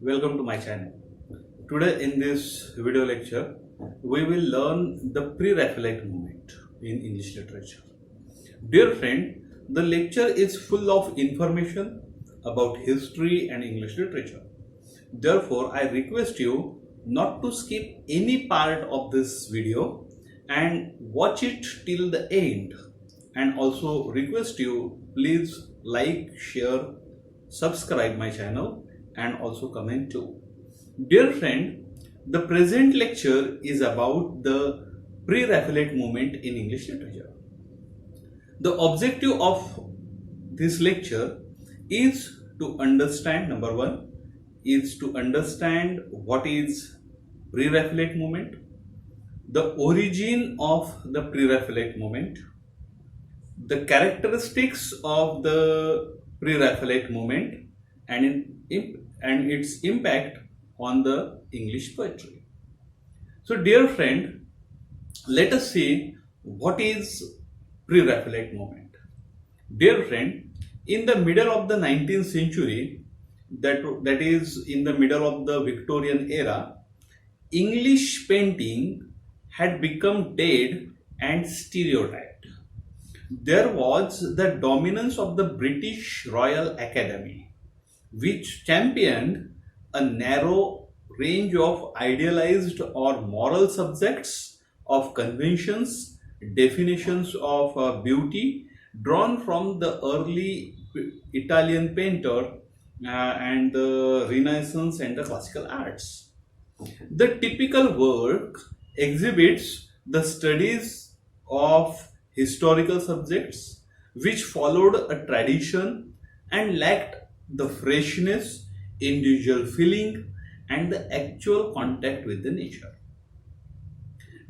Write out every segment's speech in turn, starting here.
welcome to my channel. Today in this video lecture, we will learn the Pre-Raphaelite movement in English literature. Dear friend, the lecture is full of information about history and English literature. Therefore, I request you not to skip any part of this video and watch it till the end. And also request you please like, share, subscribe my channel and also comment too. Dear friend, the present lecture is about the Pre-Raphaelite movement in English literature. The objective of this lecture is to understand, number one, is to understand what is Pre-Raphaelite movement, the origin of the Pre-Raphaelite movement, the characteristics of the Pre-Raphaelite movement and its impact on the English poetry. So dear friend, let us see what is Pre-Raphaelite movement. Dear friend, in the middle of the 19th century, that is in the middle of the Victorian era, English painting had become dead and stereotyped. There was the dominance of the British Royal Academy, which championed a narrow range of idealized or moral subjects of conventions, definitions of beauty drawn from the early Italian painter and the Renaissance and the classical arts. The typical work exhibits the studies of historical subjects which followed a tradition and lacked the freshness, individual feeling and the actual contact with the nature.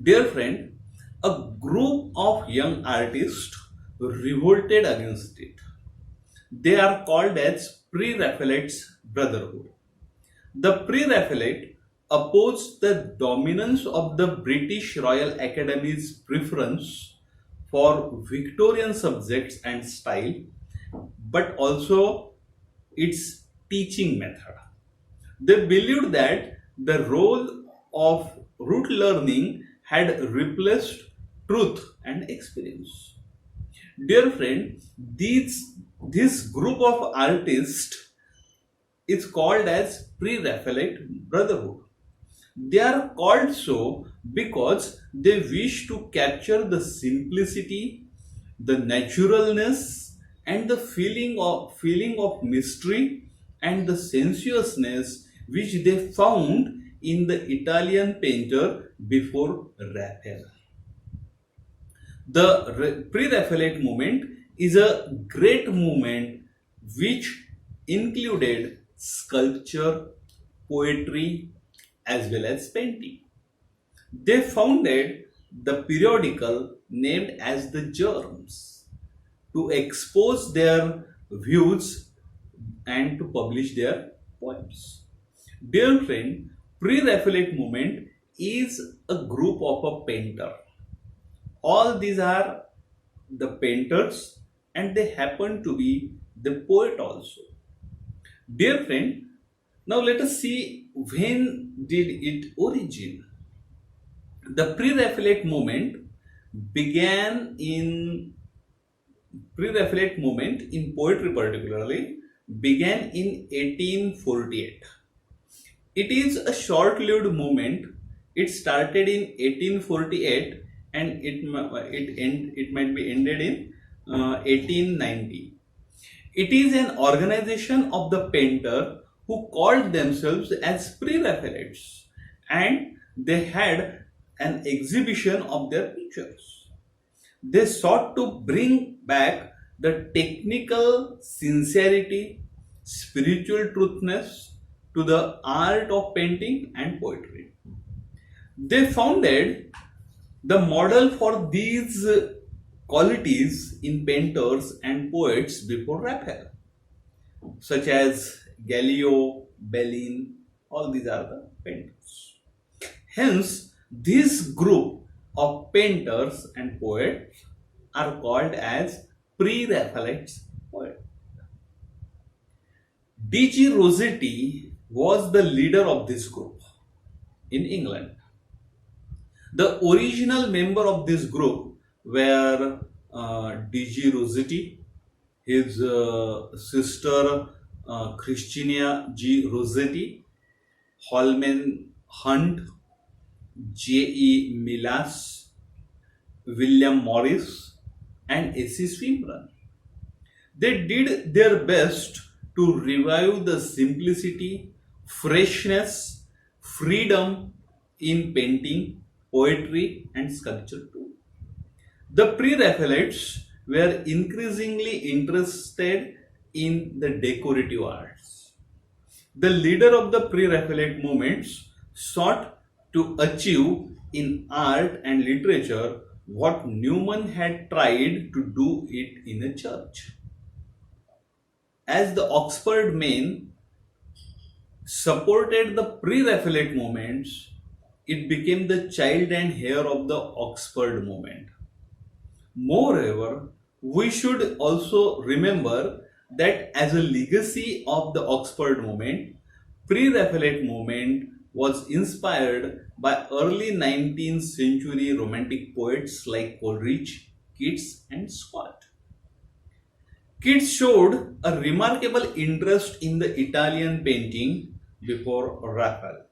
Dear friend, a group of young artists revolted against it. They are called as Pre-Raphaelite's Brotherhood. The Pre-Raphaelite opposed the dominance of the British Royal Academy's preference for Victorian subjects and style, but also its teaching method. They believed that the role of rote learning had replaced truth and experience. Dear friend, this group of artists is called as Pre-Raphaelite Brotherhood. They are called so because they wish to capture the simplicity, the naturalness and the feeling of mystery and the sensuousness which they found in the Italian painter before Raphael. The Pre-Raphaelite movement is a great movement which included sculpture, poetry, as well as painting. They founded the periodical named as the Germs to expose their views and to publish their poems. Dear friend, Pre-Raphaelite movement is a group of a painter. All these are the painters and they happen to be the poet also. Dear friend, now let us see when did it origin. The Pre-Raphaelite movement in poetry particularly began in 1848. It is a short-lived movement. It started in 1848 and it might be ended in 1890. It is an organization of the painter who called themselves as Pre-Raphaelites and they had an exhibition of their pictures. They sought to bring back the technical sincerity, spiritual truthness to the art of painting and poetry. They founded the model for these qualities in painters and poets before Raphael, such as Galileo, Bellin, all these are the painters. Hence, this group of painters and poets are called as Pre-Raphaelite poets. D.G. Rossetti was the leader of this group in England. The original member of this group were D.G. Rossetti, his sister Christina G. Rossetti, Holman Hunt, J.E. Milas, William Morris, and A.C. Swinburne. They did their best to revive the simplicity, freshness, freedom in painting, poetry, and sculpture too. The Pre-Raphaelites were increasingly interested in the decorative arts. The leader of the Pre-Raphaelite movements sought to achieve in art and literature what Newman had tried to do it in a church. As the Oxford men supported the Pre-Raphaelite movements, it became the child and heir of the Oxford movement. Moreover, we should also remember that as a legacy of the Oxford movement, Pre-Raphaelite movement was inspired by early 19th century romantic poets like Coleridge, Keats, and Scott. Keats showed a remarkable interest in the Italian painting before Raphael.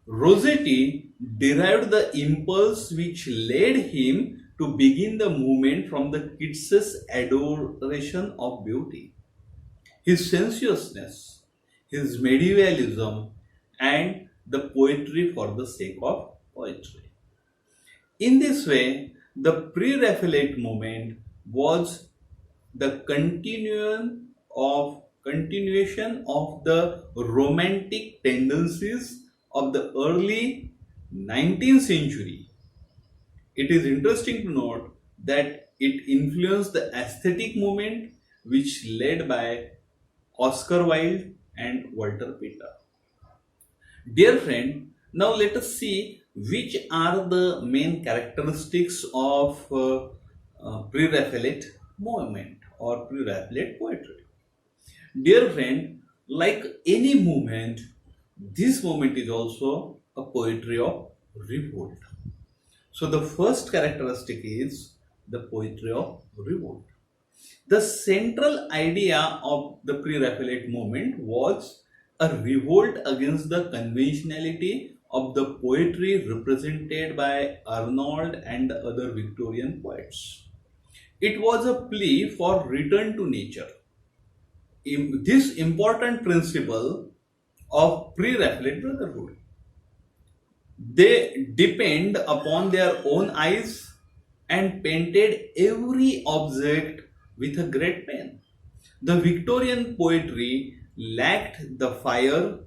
Rossetti derived the impulse which led him to begin the movement from the Keats's adoration of beauty, his sensuousness, his medievalism, and the poetry for the sake of poetry. In this way, the Pre-Raphaelite movement was the continuation of the romantic tendencies of the early 19th century. It is interesting to note that it influenced the aesthetic movement which led by Oscar Wilde and Walter Pater. Dear friend, now let us see which are the main characteristics of Pre-Raphaelite movement or Pre-Raphaelite poetry. Dear friend, like any movement, this movement is also a poetry of revolt. So the first characteristic is the poetry of revolt. The central idea of the Pre-Raphaelite movement was a revolt against the conventionality of the poetry represented by Arnold and other Victorian poets. It was a plea for return to nature. This important principle of Pre-Raphaelite brotherhood. They depend upon their own eyes and painted every object with a great pen. The Victorian poetry lacked the fire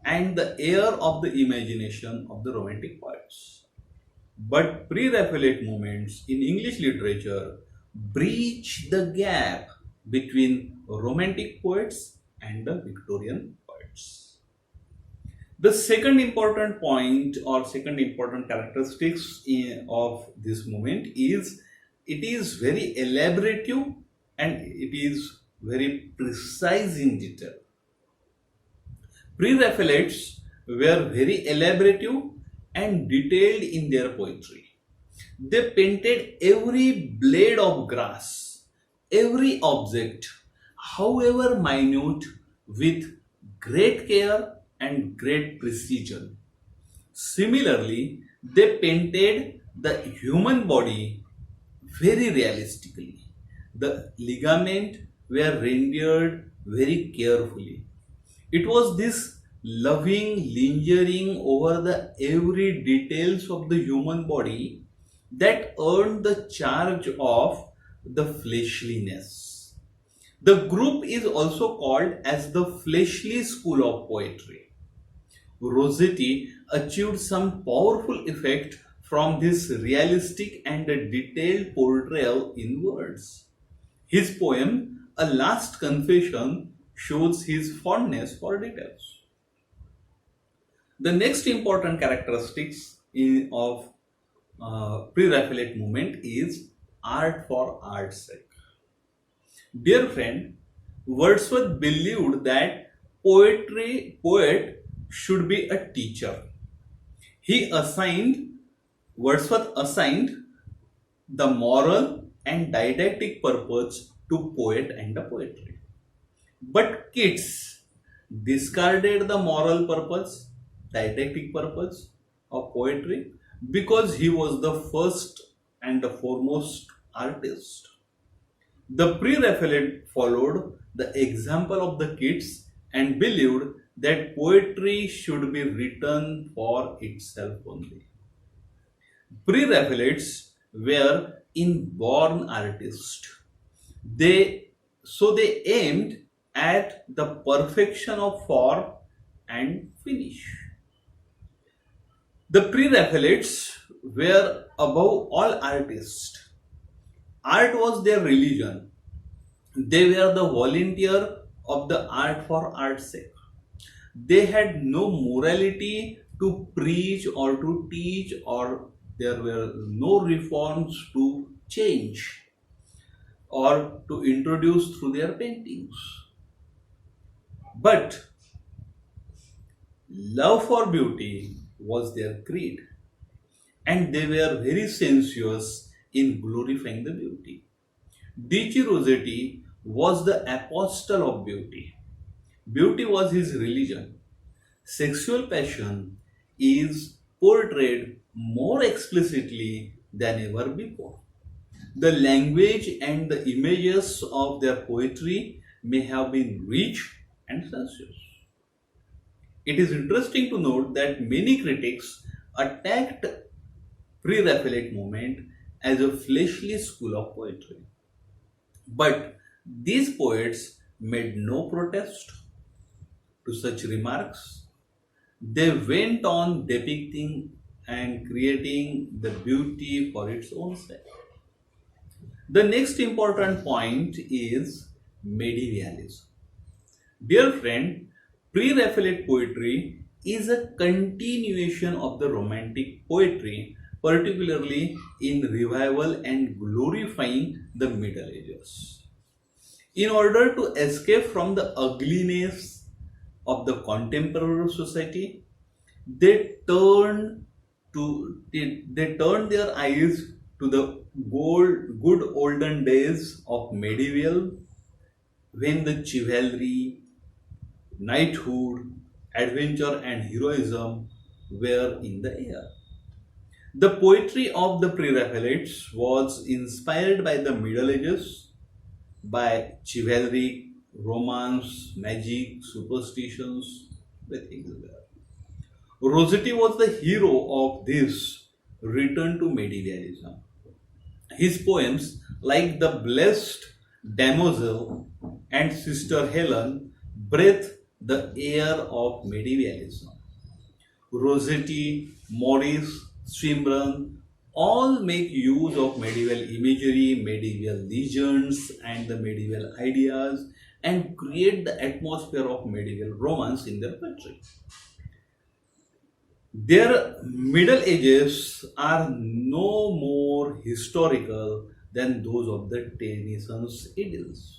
and the air of the imagination of the Romantic poets. But Pre-Raphaelite movements in English literature breach the gap between Romantic poets and the Victorian poets. The second important point or second important characteristics of this movement is it is very elaborative and it is very precise in detail. Pre-Raphaelites were very elaborative and detailed in their poetry. They painted every blade of grass, every object, however minute, with great care and great precision. Similarly, they painted the human body very realistically. The ligaments were rendered very carefully. It was this loving lingering over the every details of the human body that earned the charge of the fleshliness. The group is also called as the fleshly school of poetry. Rossetti achieved some powerful effect from this realistic and detailed portrayal in words. His poem, A Last Confession, shows his fondness for details. The next important characteristics of Pre-Raphaelite movement is art for art's sake. Dear friend, Wordsworth believed that poet should be a teacher. Wordsworth assigned the moral and didactic purpose to poet and the poetry. But kids discarded the moral purpose, didactic purpose of poetry because he was the first and the foremost artist. The Pre-Raphaelite followed the example of the kids and believed that poetry should be written for itself only. Pre-Raphaelites were inborn artists. They aimed at the perfection of form and finish. The Pre-Raphaelites were above all artists. Art was their religion. They were the volunteer of the art for art's sake. They had no morality to preach or to teach, or there were no reforms to change or to introduce through their paintings. But love for beauty was their creed, and they were very sensuous in glorifying the beauty. D.G. Rossetti was the apostle of beauty. Beauty was his religion. Sexual passion is portrayed more explicitly than ever before. The language and the images of their poetry may have been rich and sensuous. It is interesting to note that many critics attacked Pre-Raphaelite movement as a fleshly school of poetry. But these poets made no protest to such remarks. They went on depicting and creating the beauty for its own sake. The next important point is medievalism. Dear friend, Pre-Raphaelite poetry is a continuation of the Romantic poetry, particularly in revival and glorifying the Middle Ages. In order to escape from the ugliness of the contemporary society, they turned their eyes to the good olden days of medieval, when the chivalry, knighthood, adventure and heroism were in the air. The poetry of the Pre-Raphaelites was inspired by the Middle Ages, by chivalry, romance, magic, superstitions, everything is there. Rossetti was the hero of this return to medievalism. His poems, like The Blessed Damozel and Sister Helen, breathe the air of medievalism. Rossetti, Maurice, Swinburne all make use of medieval imagery, medieval legends, and the medieval ideas and create the atmosphere of medieval romance in their poetry. Their Middle Ages are no more historical than those of the Tennyson's idylls.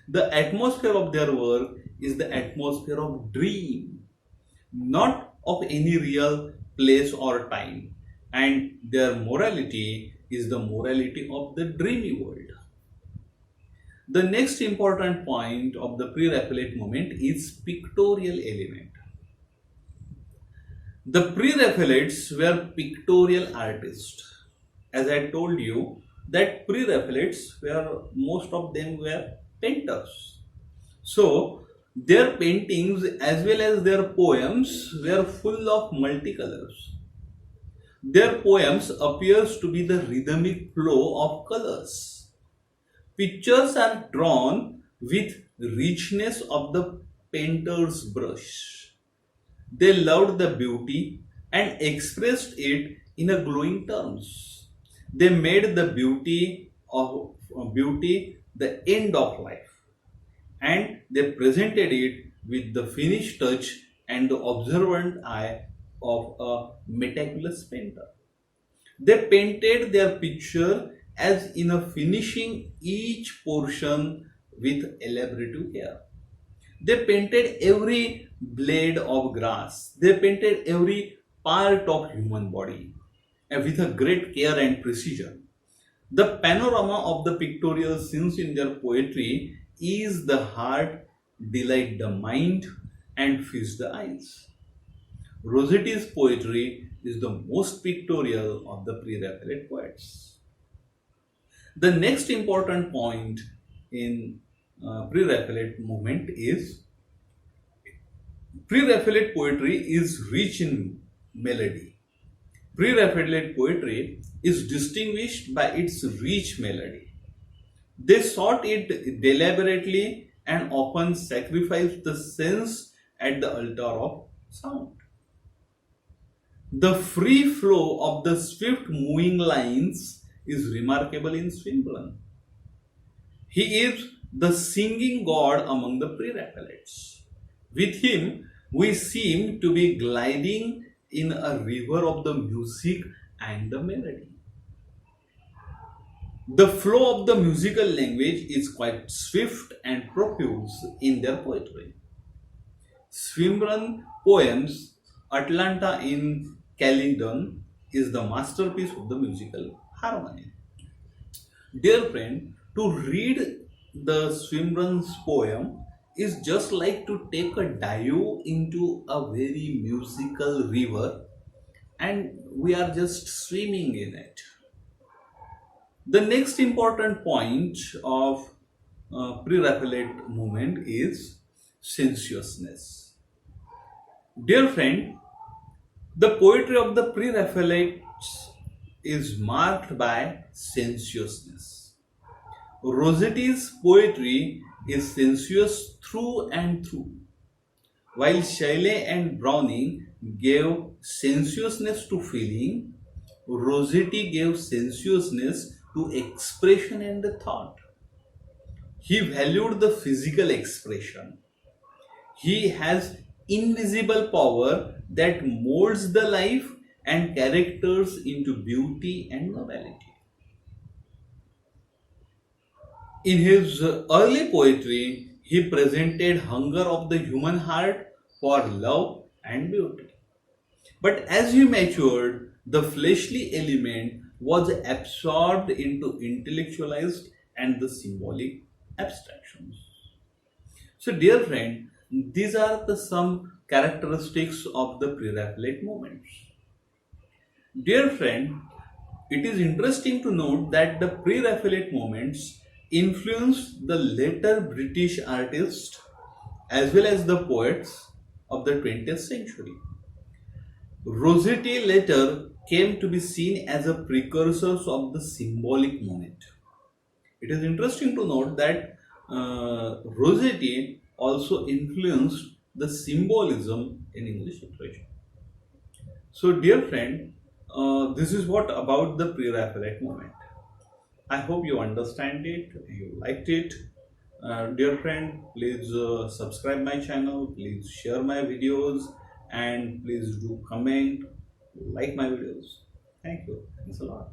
The atmosphere of their work is the atmosphere of dream, not of any real place or time, and their morality is the morality of the dreamy world. The next important point of the Pre-Raphaelite movement is pictorial element. The Pre-Raphaelites were pictorial artists. As I told you, that Pre-Raphaelites were, most of them were painters. So their paintings as well as their poems were full of multicolors. Their poems appears to be the rhythmic flow of colors. Pictures are drawn with richness of the painter's brush. They loved the beauty and expressed it in a glowing terms. They made the beauty the end of life, and they presented it with the finished touch and the observant eye of a meticulous painter. They painted their picture as in a finishing each portion with elaborate care. They painted every blade of grass. They painted every part of human body with a great care and precision. The panorama of the pictorial scenes in their poetry ease the heart, delight the mind, and feast the eyes. Rossetti's poetry is the most pictorial of the Pre-Raphaelite poets. The next important point in Pre-Raphaelite movement is Pre-Raphaelite poetry is rich in melody. Pre-Raphaelite poetry is distinguished by its rich melody. They sought it deliberately and often sacrificed the sense at the altar of sound. The free flow of the swift moving lines is remarkable in Swinburne. He is the singing god among the Pre-Raphaelites. With him, we seem to be gliding in a river of the music and the melody. The flow of the musical language is quite swift and profuse in their poetry. Swinburne poems Atlanta in Caledon is the masterpiece of the musical harmony. Dear friend, to read the Swinburne's poem is just like to take a dive into a very musical river and we are just swimming in it. The next important point of Pre-Raphaelite movement is sensuousness. Dear friend, the poetry of the Pre-Raphaelites is marked by sensuousness. Rossetti's poetry is sensuous through and through, while Shelley and Browning gave sensuousness to feeling, Rossetti gave sensuousness to expression and the thought. He valued the physical expression. He has invisible power that molds the life and characters into beauty and nobility. In his early poetry, he presented hunger of the human heart for love and beauty. But as he matured, the fleshly element was absorbed into intellectualized and the symbolic abstractions. So, dear friend, these are the some characteristics of the Pre-Raphaelite movements. Dear friend, it is interesting to note that the Pre-Raphaelite movements influenced the later British artists as well as the poets of the 20th century. Rossetti later came to be seen as a precursor of the symbolic movement. It is interesting to note that Rossetti also influenced the symbolism in English literature. So, dear friend, this is what about the Pre-Raphaelite movement. I hope you understand it, you liked it. Dear friend, please subscribe my channel, please share my videos, and please do comment, like my videos. Thank you. Thanks a lot.